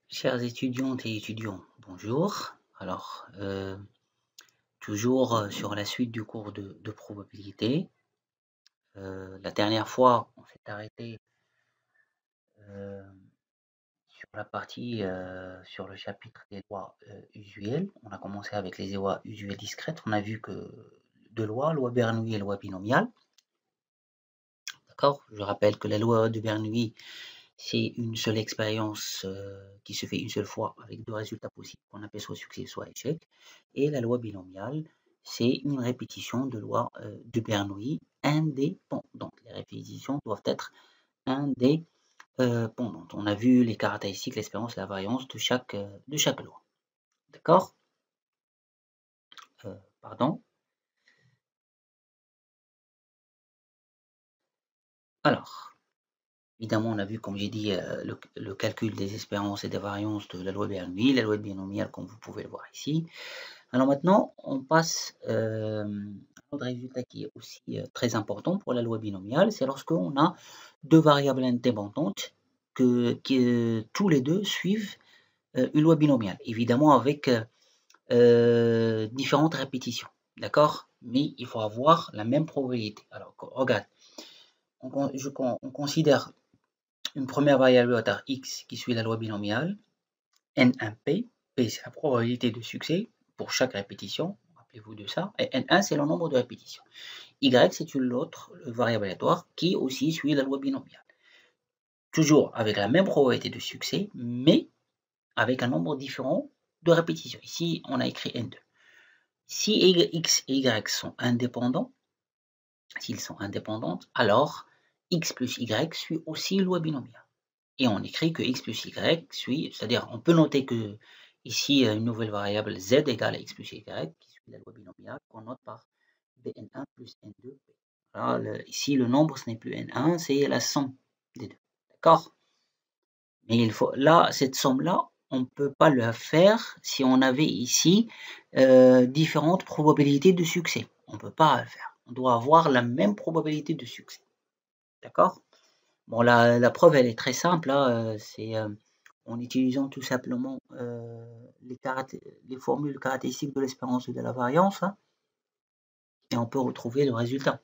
Chers étudiantes et étudiants, bonjour. Toujours sur la suite du cours de probabilité. La dernière fois, on s'est arrêté euh, sur la partie, sur le chapitre des lois usuelles. On a commencé avec les lois usuelles discrètes. On a vu que deux lois, loi Bernoulli et loi binomiale. D'accord? Je rappelle que la loi de Bernoulli, c'est une seule expérience qui se fait une seule fois avec deux résultats possibles qu'on appelle soit succès soit échec. Et la loi binomiale, c'est une répétition de loi de Bernoulli indépendante. Les répétitions doivent être indépendantes. On a vu les caractéristiques, l'espérance, la variance de chaque loi. D'accord? Pardon. Alors, évidemment, on a vu, comme j'ai dit, le calcul des espérances et des variances de la loi Bernoulli, la loi binomiale, comme vous pouvez le voir ici. Alors maintenant, on passe à un autre résultat qui est aussi très important pour la loi binomiale, c'est lorsqu'on a deux variables indépendantes qui tous les deux suivent une loi binomiale, évidemment avec différentes répétitions, d'accord? Mais il faut avoir la même probabilité. Alors, regarde, on considère une première variable au hasard x qui suit la loi binomiale, N1P, P c'est la probabilité de succès pour chaque répétition, rappelez-vous de ça, et N1 c'est le nombre de répétitions. Y c'est une autre variable aléatoire qui aussi suit la loi binomiale. Toujours avec la même probabilité de succès, mais avec un nombre différent de répétitions. Ici, on a écrit N2. Si x et y sont indépendants, s'ils sont indépendants, alors x plus y suit aussi la loi binomiale. Et on écrit que x plus y suit, c'est-à-dire on peut noter que ici une nouvelle variable z égale à x plus y qui suit la loi binomiale qu'on note par bn1 plus n2. Voilà, ici le nombre ce n'est plus n1, c'est la somme des deux. D'accord? Mais il faut là, cette somme-là, on ne peut pas la faire si on avait ici différentes probabilités de succès. On ne peut pas le faire. On doit avoir la même probabilité de succès. D'accord? Bon, la preuve, elle est très simple, hein, c'est en utilisant tout simplement les formules caractéristiques de l'espérance et de la variance, hein, et on peut retrouver le résultat.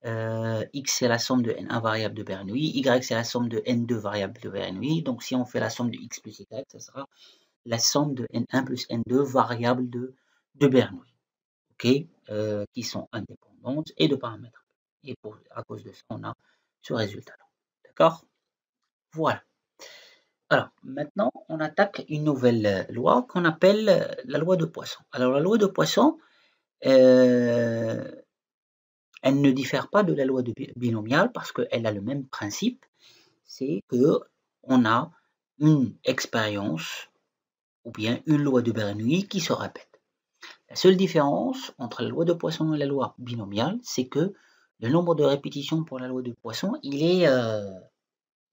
X c'est la somme de n1 variable de Bernoulli, Y c'est la somme de n2 variables de Bernoulli, donc si on fait la somme de X plus Y, ça sera la somme de n1 plus n2 variables de Bernoulli, okay, qui sont indépendantes et de paramètres. Et à cause de ça, on a ce résultat-là. D'accord? Voilà. Alors, maintenant, on attaque une nouvelle loi qu'on appelle la loi de Poisson. Alors, la loi de Poisson, elle ne diffère pas de la loi de binomiale parce qu'elle a le même principe, c'est qu'on a une expérience ou bien une loi de Bernoulli qui se répète. La seule différence entre la loi de Poisson et la loi binomiale, c'est que le nombre de répétitions pour la loi de Poisson, il est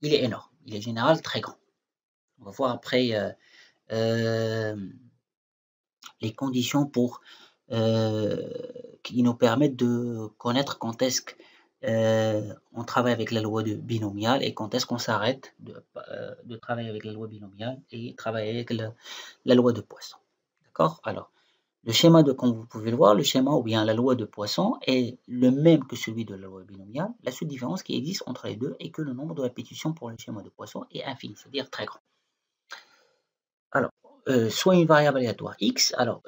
énorme, il est en général très grand. On va voir après les conditions qui nous permettent de connaître quand est-ce qu'on travaille avec la loi de binomiale et quand est-ce qu'on s'arrête de travailler avec la loi binomiale et travailler avec la loi de Poisson. D'accord? Alors, le schéma comme vous pouvez le voir, le schéma ou bien la loi de Poisson est le même que celui de la loi binomiale. La seule différence qui existe entre les deux est que le nombre de répétitions pour le schéma de Poisson est infini, c'est-à-dire très grand. Alors, soit une variable aléatoire x. Alors,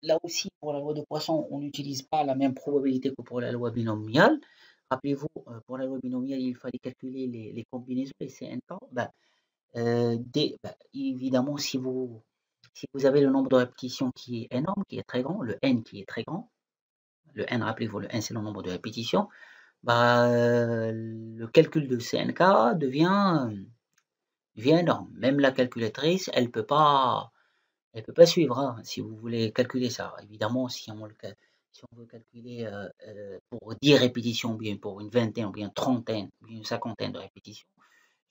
là aussi, pour la loi de Poisson, on n'utilise pas la même probabilité que pour la loi binomiale. Rappelez-vous, pour la loi binomiale, il fallait calculer les combinaisons, les CNK. Évidemment, si vous avez le nombre de répétitions qui est énorme, qui est très grand, le n qui est très grand, le n, rappelez-vous, le n c'est le nombre de répétitions, le calcul de CNK devient énorme. Même la calculatrice, elle peut pas suivre, hein, si vous voulez calculer ça. Évidemment, si on veut calculer pour 10 répétitions, ou bien pour une vingtaine, ou bien une trentaine, ou bien une cinquantaine de répétitions,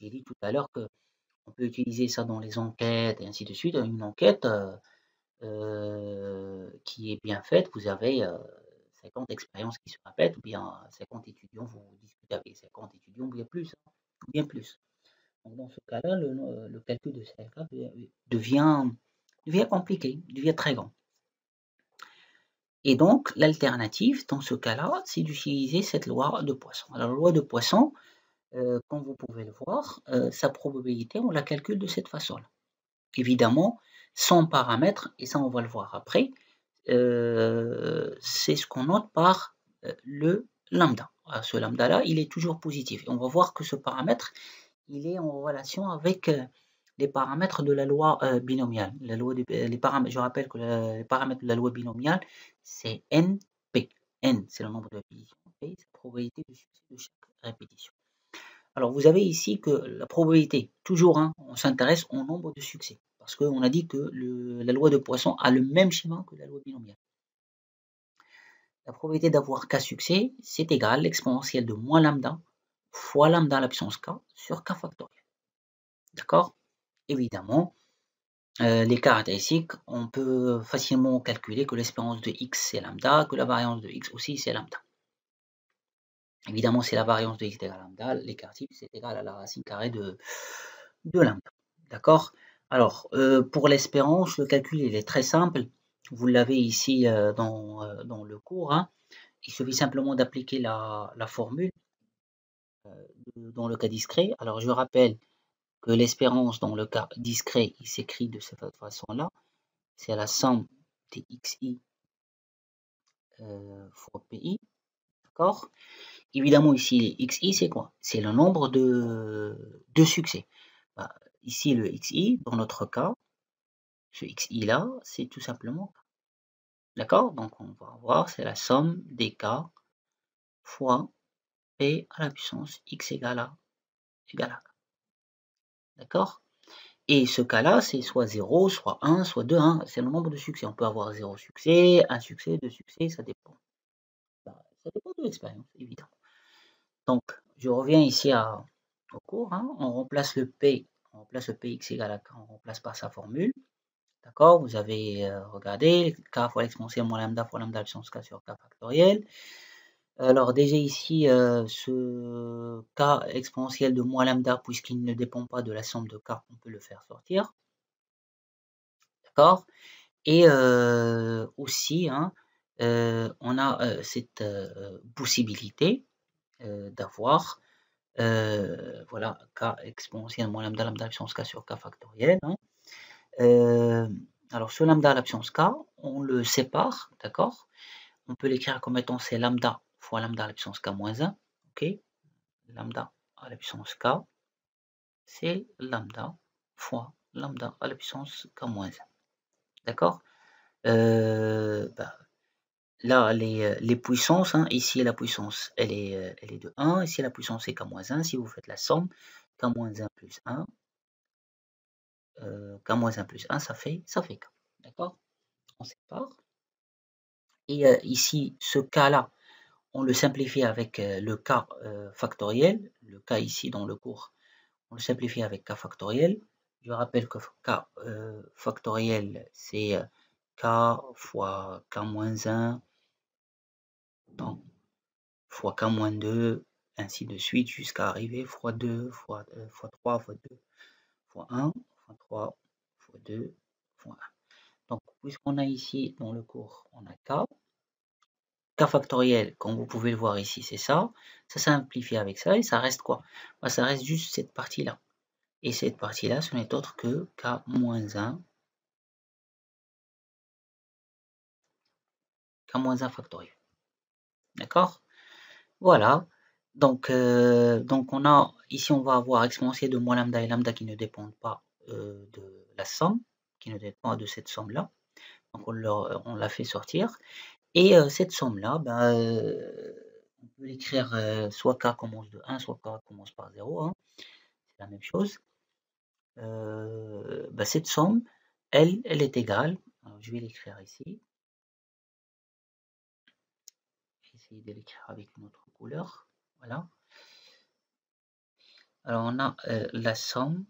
j'ai dit tout à l'heure qu'on peut utiliser ça dans les enquêtes et ainsi de suite. Une enquête qui est bien faite, vous avez 50 expériences qui se répètent, ou bien 50 étudiants, vous discutez avec 50 étudiants, ou bien plus. Hein, ou bien plus. Donc, dans ce cas-là, le calcul de CLK devient compliqué, devient très grand. Et donc, l'alternative, dans ce cas-là, c'est d'utiliser cette loi de Poisson. Alors, la loi de Poisson, comme vous pouvez le voir, sa probabilité, on la calcule de cette façon-là. Évidemment, sans paramètres, et ça on va le voir après, c'est ce qu'on note par le lambda. Alors, ce lambda-là, il est toujours positif. Et on va voir que ce paramètre, il est en relation avec les paramètres de la loi binomiale. Je rappelle que les paramètres de la loi binomiale, c'est NP. N, c'est le nombre de répétitions. P, c'est la probabilité de succès de chaque répétition. Alors, vous avez ici que la probabilité, toujours, hein, on s'intéresse au nombre de succès. Parce qu'on a dit que la loi de Poisson a le même schéma que la loi binomiale. La probabilité d'avoir k succès, c'est égal à l'exponentielle de moins lambda fois lambda à la puissance k sur k factoriel. D'accord? Évidemment, les caractéristiques, on peut facilement calculer que l'espérance de x c'est lambda, que la variance de x aussi c'est lambda. Évidemment, si la variance de x est égale à lambda, l'écart type c'est égal à la racine carrée de lambda. D'accord? Alors, pour l'espérance, le calcul il est très simple. Vous l'avez ici dans le cours. Hein. Il suffit simplement d'appliquer la formule dans le cas discret. Alors, je rappelle que l'espérance dans le cas discret, il s'écrit de cette façon-là. C'est la somme des xi fois pi. D'accord? Évidemment, ici, les xi, c'est quoi? C'est le nombre de succès. Bah, ici, le xi, dans notre cas, ce xi là, c'est tout simplement k. D'accord? Donc, on va voir, c'est la somme des k fois p à la puissance x égale à k. D'accord? Et ce cas-là, c'est soit 0, soit 1, soit 2. Hein. C'est le nombre de succès. On peut avoir 0 succès, 1 succès, 2 succès, ça dépend. Ça dépend de l'expérience, évidemment. Donc, je reviens ici au cours. Hein. On remplace le px égale à k, on remplace par sa formule. D'accord? Vous avez regardé k fois l'exponentielle moins lambda fois lambda puissance k sur k factoriel. Alors déjà ici, ce k exponentiel de moins lambda, puisqu'il ne dépend pas de la somme de k, on peut le faire sortir. D'accord? Et aussi, hein, on a cette possibilité d'avoir, voilà, k exponentielle moins lambda, lambda puissance k sur k factoriel. Hein. Alors ce lambda à la puissance k, on le sépare, d'accord? On peut l'écrire comme étant c'est lambda fois lambda à la puissance k moins 1, ok? Lambda à la puissance k, c'est lambda fois lambda à la puissance k moins 1, d'accord? Bah, là, les puissances, hein, ici la puissance, elle est de 1, ici la puissance est k-1, si vous faites la somme, k-1 plus 1, k-1 plus 1, ça fait k, d'accord? On sépare. Et ici, ce k-là, on le simplifie avec le k factoriel, le k ici dans le cours, on le simplifie avec k factoriel. Je rappelle que k factoriel, c'est k fois k-1, donc fois k-2, ainsi de suite, jusqu'à arriver fois 2, fois 3, fois 2, fois 1, fois 3, fois 2, fois 1. Donc, puisqu'on a ici, dans le cours, on a k factoriel, comme vous pouvez le voir ici, c'est ça. Ça simplifie avec ça, et ça reste quoi? Bah, ça reste juste cette partie-là. Et cette partie-là, ce n'est autre que k-1, k-1 factoriel. D'accord? Voilà. Donc on a, ici on va avoir exponentielle de moins lambda et lambda qui ne dépendent pas de la somme, qui ne dépendent pas de cette somme-là. Donc on l'a fait sortir. Et cette somme-là, ben, on peut l'écrire soit k commence de 1, soit k commence par 0. Hein. C'est la même chose. Ben, cette somme, elle est égale. Alors, je vais l'écrire ici. Je vais essayer de l'écrire avec une autre couleur. Voilà. Alors on a la somme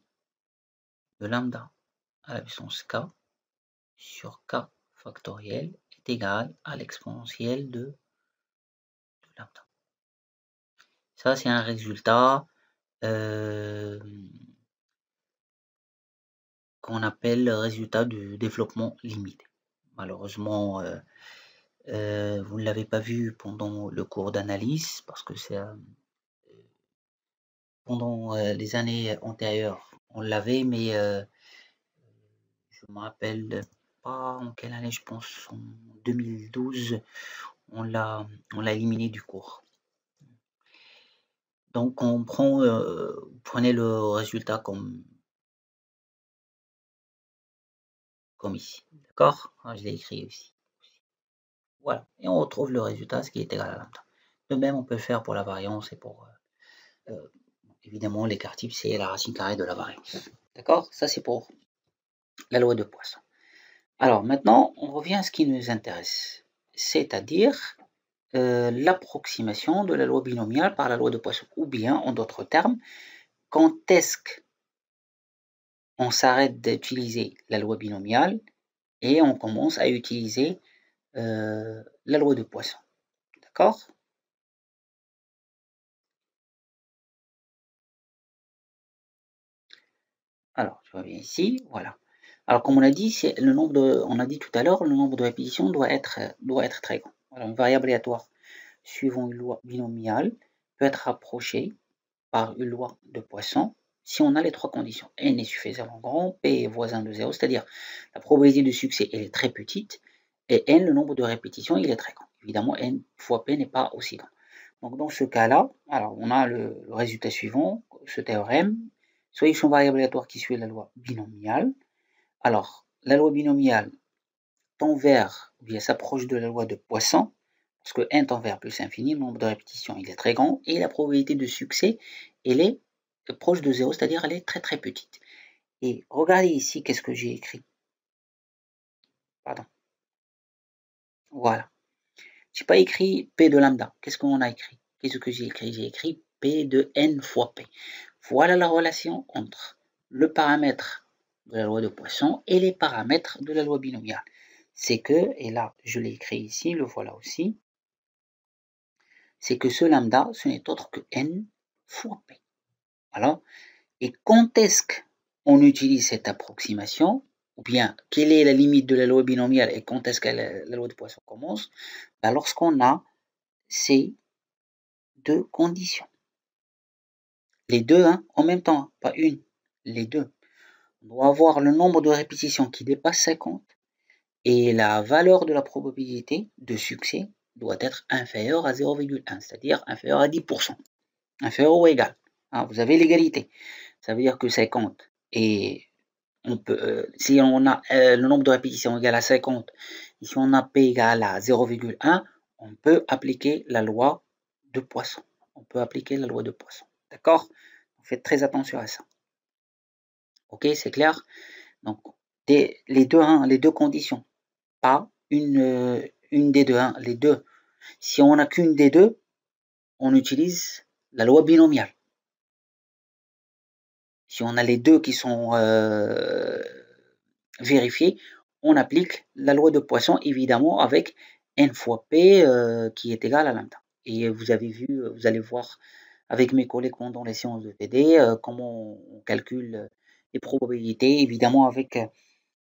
de lambda à la puissance k sur k factoriel est égal à l'exponentielle de lambda. Ça, c'est un résultat qu'on appelle le résultat du développement limité. Malheureusement, vous ne l'avez pas vu pendant le cours d'analyse parce que c'est pendant les années antérieures, on l'avait, mais je me rappelle pas en quelle année, je pense en 2012, on l'a éliminé du cours. Donc on prend, vous prenez le résultat comme ici, d'accord? Je l'ai écrit ici. Voilà, et on retrouve le résultat, ce qui est égal à lambda. De même, on peut le faire pour la variance et pour, évidemment, l'écart type, c'est la racine carrée de la variance. D'accord? Ça, c'est pour la loi de Poisson. Alors maintenant, on revient à ce qui nous intéresse, c'est-à-dire l'approximation de la loi binomiale par la loi de Poisson. Ou bien, en d'autres termes, quand est-ce qu'on s'arrête d'utiliser la loi binomiale et on commence à utiliser la loi de Poisson. D'accord? Alors, je reviens ici, voilà. Alors, comme on a dit, c'est le nombre de, on a dit tout à l'heure, le nombre de répétitions doit être très grand. Alors, une variable aléatoire suivant une loi binomiale peut être approchée par une loi de Poisson si on a les trois conditions. N est suffisamment grand, P est voisin de 0, c'est-à-dire la probabilité de succès elle est très petite, et N, le nombre de répétitions, il est très grand. Évidemment, N fois P n'est pas aussi grand. Donc dans ce cas-là, alors on a le résultat suivant, ce théorème, soit une variable aléatoire qui suit la loi binomiale. Alors, la loi binomiale tend vers, ou bien s'approche de la loi de Poisson, parce que n tend vers plus infini, le nombre de répétitions il est très grand, et la probabilité de succès, elle est proche de 0, c'est-à-dire elle est très très petite. Et regardez ici, qu'est-ce que j'ai écrit? Pardon. Voilà. Je n'ai pas écrit P de lambda. Qu'est-ce qu'on a écrit? Qu'est-ce que j'ai écrit? J'ai écrit P de n fois P. Voilà la relation entre le paramètre de la loi de Poisson et les paramètres de la loi binomiale. C'est que, et là je l'ai écrit ici, le voilà aussi, c'est que ce lambda, ce n'est autre que n fois P. Voilà. Et quand est-ce qu'on utilise cette approximation, ou bien quelle est la limite de la loi binomiale et quand est-ce que la loi de Poisson commence? Ben, lorsqu'on a ces deux conditions. Les deux hein, en même temps, pas une, les deux. On doit avoir le nombre de répétitions qui dépasse 50 et la valeur de la probabilité de succès doit être inférieure à 0,1, c'est-à-dire inférieure à 10%, inférieure ou égal. Hein, vous avez l'égalité. Ça veut dire que 50 et on peut, si on a le nombre de répétitions égal à 50, et si on a P égal à 0,1, on peut appliquer la loi de Poisson. On peut appliquer la loi de Poisson. D'accord? Faites très attention à ça. Ok, c'est clair? Donc, les deux conditions, pas une des deux, hein, les deux. Si on n'a qu'une des deux, on utilise la loi binomiale. Si on a les deux qui sont vérifiés, on applique la loi de Poisson, évidemment, avec n fois p qui est égal à lambda. Et vous avez vu, vous allez voir avec mes collègues pendant les séances de TD comment on calcule les probabilités, évidemment avec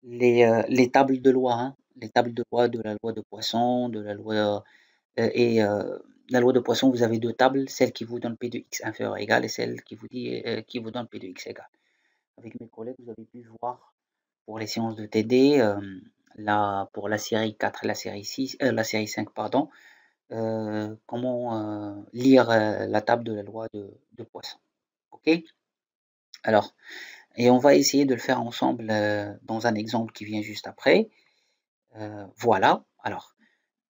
les tables de loi, hein, les tables de loi de la loi de Poisson, de la loi et la loi de Poisson, vous avez deux tables, celle qui vous donne P de x inférieur à égal et celle qui vous donne P de x égal. Avec mes collègues, vous avez pu voir pour les séances de TD, pour la série 4 et la série 5, pardon, comment lire la table de la loi de Poisson. Ok? Alors, et on va essayer de le faire ensemble dans un exemple qui vient juste après. Voilà, alors,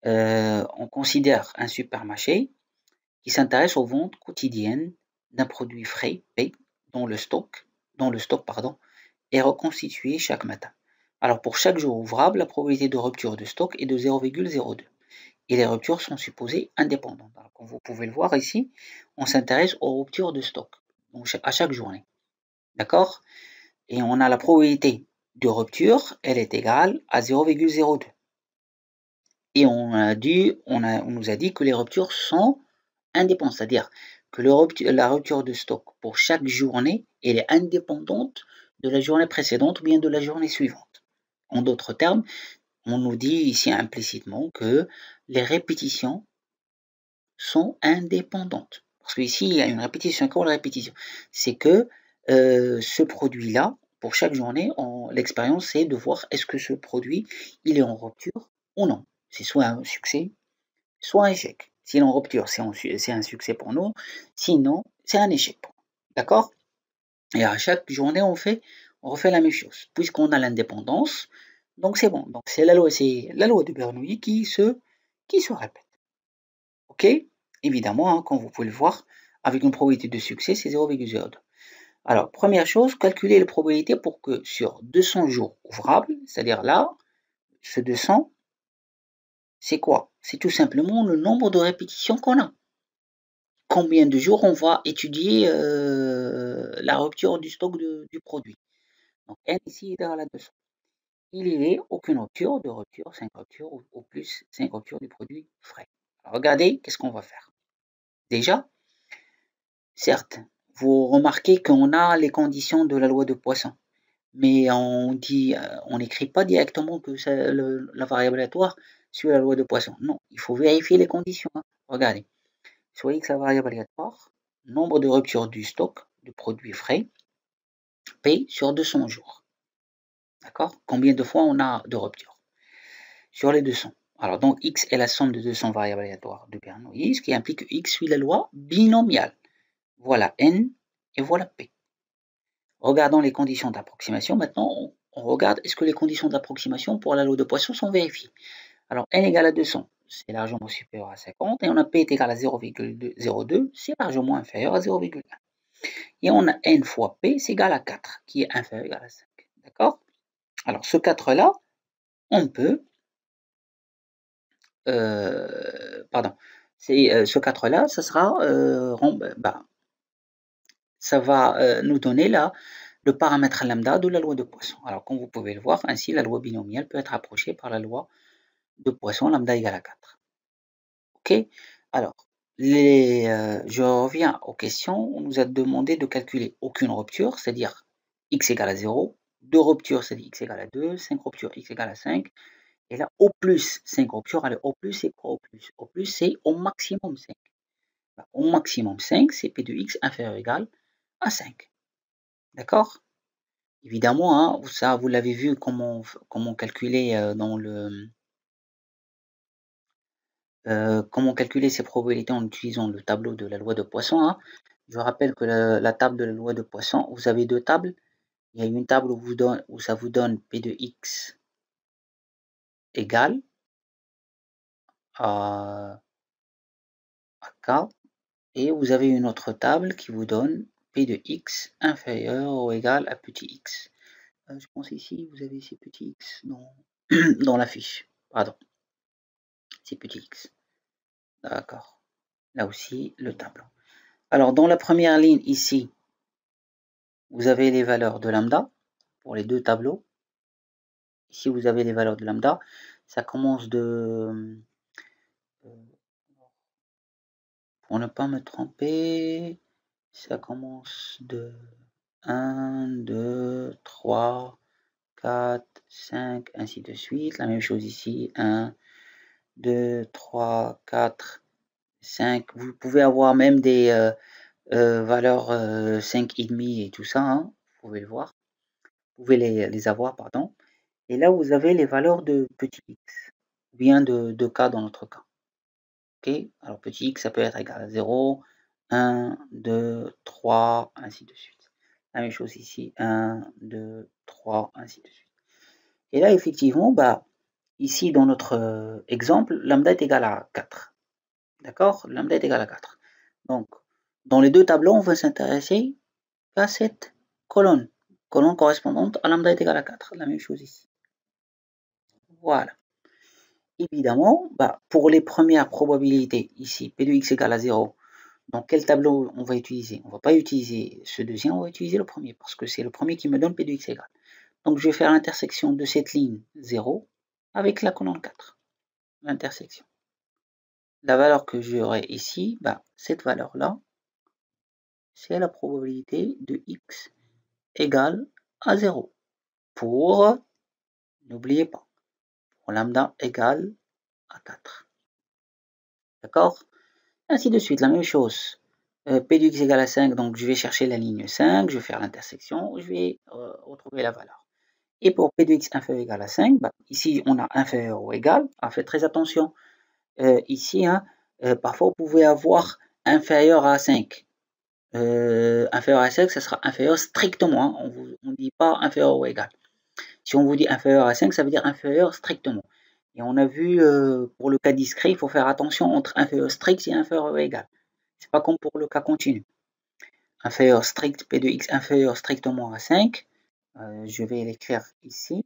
on considère un supermarché qui s'intéresse aux ventes quotidiennes d'un produit frais, P, dont le stock est reconstitué chaque matin. Alors pour chaque jour ouvrable, la probabilité de rupture de stock est de 0,02 et les ruptures sont supposées indépendantes. Alors, comme vous pouvez le voir ici, on s'intéresse aux ruptures de stock donc à chaque journée. D'accord? Et on a la probabilité de rupture, elle est égale à 0,02. Et on nous a dit que les ruptures sont indépendantes, c'est-à-dire que la rupture de stock pour chaque journée, elle est indépendante de la journée précédente ou bien de la journée suivante. En d'autres termes, on nous dit ici implicitement que les répétitions sont indépendantes. Parce qu'ici, il y a une répétition. Encore la répétition, c'est que ce produit-là, pour chaque journée, l'expérience, c'est de voir est-ce que ce produit, il est en rupture ou non. C'est soit un succès, soit un échec. S'il est en rupture, c'est un succès pour nous. Sinon, c'est un échec. D'accord? Et à chaque journée, on refait la même chose. Puisqu'on a l'indépendance, donc c'est bon. Donc c'est la loi de Bernoulli qui se répète. OK? Évidemment, hein, comme vous pouvez le voir, avec une probabilité de succès, c'est 0,02. Alors, première chose, calculer les probabilités pour que sur 200 jours ouvrables, c'est-à-dire là, ce 200, c'est quoi? C'est tout simplement le nombre de répétitions qu'on a. Combien de jours on va étudier la rupture du stock du produit. Donc, n ici est égal à 200. Il n'y a aucune rupture, 2 ruptures, 5 ruptures, ou plus 5 ruptures du produit frais. Alors, regardez, qu'est-ce qu'on va faire? Déjà, certes, vous remarquez qu'on a les conditions de la loi de Poisson, mais on n'écrit pas directement que la variable aléatoire suit la loi de Poisson. Non, il faut vérifier les conditions. Hein. Regardez, soit x la variable aléatoire, nombre de ruptures du stock de produits frais, P sur 200 jours. D'accord? Combien de fois on a de ruptures? Sur les 200. Alors donc x est la somme de 200 variables aléatoires de Bernoulli, ce qui implique que x suit la loi binomiale. Voilà n et voilà p. Regardons les conditions d'approximation. Maintenant, on regarde est-ce que les conditions d'approximation pour la loi de Poisson sont vérifiées. Alors, n égale à 200, c'est largement supérieur à 50. Et on a p est égal à 0,02, c'est largement inférieur à 0,1. Et on a n fois p, c'est égal à 4, qui est inférieur ou égal à 5. D'accord? Alors, ce 4-là, on peut... ce 4-là, ça sera... ça va nous donner là le paramètre lambda de la loi de Poisson. Alors, comme vous pouvez le voir, ainsi la loi binomiale peut être approchée par la loi de Poisson lambda égale à 4. Ok? Alors, je reviens aux questions. On nous a demandé de calculer aucune rupture, c'est-à-dire x égale à 0, 2 ruptures, c'est-à-dire x égale à 2, 5 ruptures, x égale à 5, et là, au plus 5 ruptures, allez, au plus, c'est quoi au plus? Au plus, c'est au maximum 5. Au maximum 5, c'est p de x inférieur ou égal à 5. D'accord? Évidemment, hein, ça, vous l'avez vu comment calculer comment calculer ces probabilités en utilisant le tableau de la loi de Poisson. Hein. Je rappelle que la table de la loi de Poisson, vous avez deux tables. Il y a une table où ça vous donne P de X égale à K. Et vous avez une autre table qui vous donne P de X inférieur ou égal à petit x. Je pense ici, vous avez ici petit x dans la fiche. Pardon. C'est petit x. D'accord. Là aussi, le tableau. Alors, dans la première ligne ici, vous avez les valeurs de lambda pour les deux tableaux. Ici, vous avez les valeurs de lambda. Ça commence de... Pour ne pas me tromper, ça commence de 1, 2, 3, 4, 5, ainsi de suite. La même chose ici, 1, 2, 3, 4, 5. Vous pouvez avoir même des valeurs 5,5 et tout ça, hein. Vous pouvez le voir. Vous pouvez les avoir, pardon. Et là, vous avez les valeurs de petit x, ou bien de k dans notre cas. Ok? Alors, petit x, ça peut être égal à 0, 1, 2, 3, ainsi de suite. La même chose ici, 1, 2, 3, ainsi de suite. Et là, effectivement, bah, ici, dans notre exemple, lambda est égal à 4. D'accord? Lambda est égal à 4. Donc, dans les deux tableaux, on va s'intéresser à cette colonne correspondante à lambda est égal à 4. La même chose ici. Voilà. Évidemment, bah, pour les premières probabilités, ici, P de x égale à 0, dans quel tableau on va utiliser? On ne va pas utiliser ce deuxième, on va utiliser le premier, parce que c'est le premier qui me donne P de x égale. Donc, je vais faire l'intersection de cette ligne 0 avec la colonne 4. L'intersection. La valeur que j'aurai ici, bah, cette valeur-là, c'est la probabilité de x égale à 0. Pour, n'oubliez pas, pour lambda égale à 4. D'accord? Ainsi de suite, la même chose. P de x égale à 5, donc je vais chercher la ligne 5, je vais faire l'intersection, je vais retrouver la valeur. Et pour P de x inférieur ou égal à 5, bah, ici on a inférieur ou égal, faites très attention. Ici, hein, parfois vous pouvez avoir inférieur à 5. Inférieur à 5, ça sera inférieur strictement, hein. On ne dit pas inférieur ou égal. Si on vous dit inférieur à 5, ça veut dire inférieur strictement. Et on a vu, pour le cas discret, il faut faire attention entre inférieur strict et inférieur ou égal. C'est pas comme pour le cas continu. Inférieur strict, P de x inférieur strictement à 5. Je vais l'écrire ici.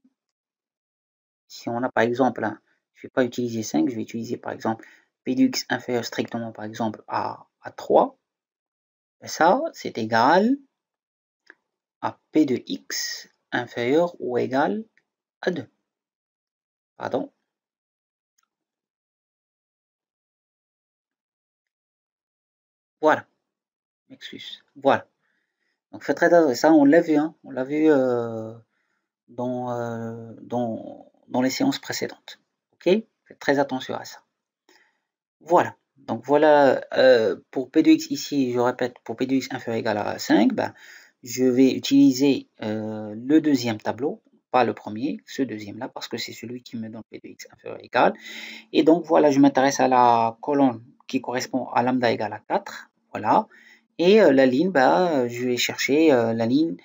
Si on a par exemple, hein, je ne vais pas utiliser 5, je vais utiliser par exemple P de x inférieur strictement par exemple à 3. Et ça, c'est égal à P de x inférieur ou égal à 2. Pardon. Voilà. M'excuse. Voilà. Donc faites très attention. Ça, on l'a vu, hein. On l'a vu dans les séances précédentes. Ok? Faites très attention à ça. Voilà. Donc voilà, pour P de x ici, je répète, pour P de x inférieur ou égal à 5, ben, je vais utiliser le deuxième tableau, pas le premier, ce deuxième-là, parce que c'est celui qui me donne P de x inférieur ou égal. Et donc voilà, je m'intéresse à la colonne qui correspond à lambda égale à 4. Voilà. Et la ligne, bah, je vais chercher la ligne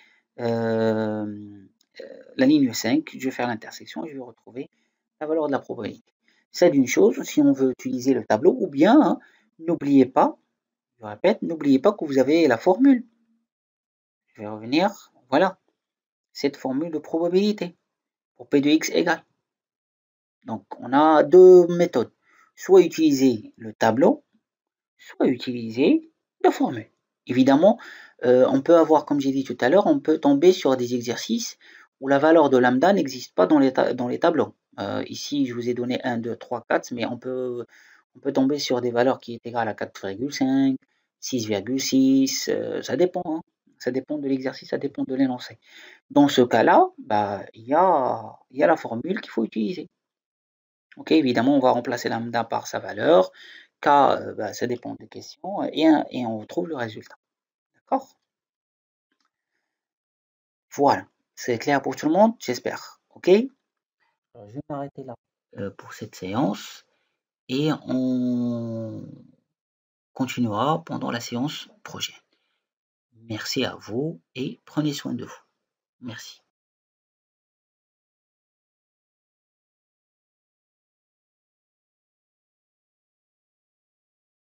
5, je vais faire l'intersection et je vais retrouver la valeur de la probabilité. C'est d'une chose si on veut utiliser le tableau, ou bien, hein, n'oubliez pas, je répète, n'oubliez pas que vous avez la formule. Je vais revenir, voilà, cette formule de probabilité pour P de x égale. Donc on a deux méthodes, soit utiliser le tableau, soit utiliser la formule. Évidemment, on peut avoir, comme j'ai dit tout à l'heure, on peut tomber sur des exercices où la valeur de lambda n'existe pas dans les tableaux. Ici, je vous ai donné 1, 2, 3, 4, mais on peut tomber sur des valeurs qui est égales à 4,5, 6,6, ça dépend, hein. Ça dépend de l'exercice, ça dépend de l'énoncé. Dans ce cas-là, bah, il y a la formule qu'il faut utiliser. Ok, évidemment, on va remplacer lambda par sa valeur, k, bah, ça dépend des questions, et on retrouve le résultat. D'accord? Voilà, c'est clair pour tout le monde, j'espère. Ok? Alors, je vais m'arrêter là pour cette séance, et on continuera pendant la séance prochaine. Merci à vous et prenez soin de vous. Merci.